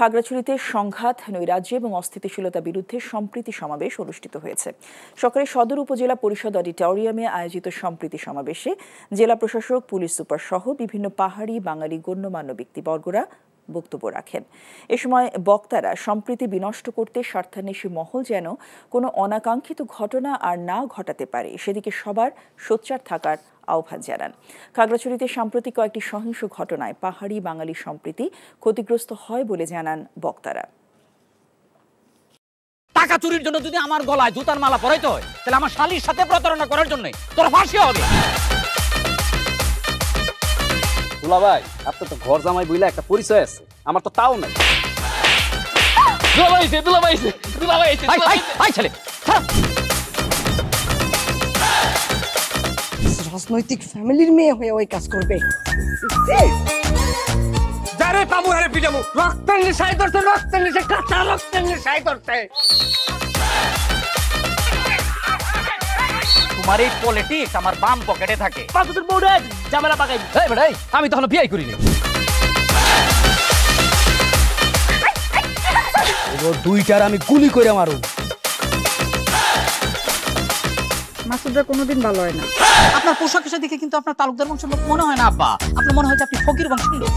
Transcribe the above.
খাগড়াছড়িতে সংঘাত, নৈরাজ্য এবং অস্থিতিশীলতা বিরুদ্ধে সম্প্রীতি সমাবেশ অনুষ্ঠিত হয়েছে। সকালে সদর উপজেলা পরিষদ অডিটোরিয়ামে আয়োজিত সম্প্রীতি সমাবেশে জেলা প্রশাসক, পুলিশ সুপার সহ বিভিন্ন পাহাড়ি বাঙালি গণ্যমান্য ব্যক্তিবর্গরা বক্তব্য রাখেন। এ সময় বক্তারা সম্প্রীতি বিনষ্ট করতে স্বার্থান্বেষী মহল যেন কোনো অনাকাঙ্ক্ষিত ঘটনা আর না ঘটাতে পারে সেদিকে সবার সোচ্চার থাকার আহ্বান জানান। খাগড়াছড়িতে সাম্প্রতিক কয়েকটি সহিংস ঘটনায় পাহাড়ি বাঙালি সম্প্রীতি ক্ষতিগ্রস্ত হয় বলে জানান বক্তারা। টাকা চুরির জন্য যদি আমার গলায় জুতার মালা পরাইতে হয়, তাহলে আমার শালীর সাথে প্রতারণা করার জন্য তোর ফাঁসি হবে। দুলা ভাই, আপনার তো ঘর জামাই বইলা একটা পরিচয় আছে, আমার তো তাও নাই। রাজনৈতিক ফ্যামিলির মেয়ে হয়ে ওই কাজ করবে। যারে পাবো হারে পিটাবো, রক্তের নেশায় ধরছে, রক্তের নেশায়, কাঁচা রক্তের নেশায় ধরছে। তোমার এই পলিটিক্স আমার বাম পকেটে থাকে। তোর বউরে ঝামেলা পাকাই। আমি তখন বিয়ে করিনি। দুইটার আমি গুলি করে মারু। মাসুদরা কোনোদিন ভালো হয় না। আপনার পোশাক দেখে কিন্তু আপনার তালুকদার বংশের লোক মনে হয় না আব্বা, আপনার মনে হয় যে আপনি ফকির বংশের লোক।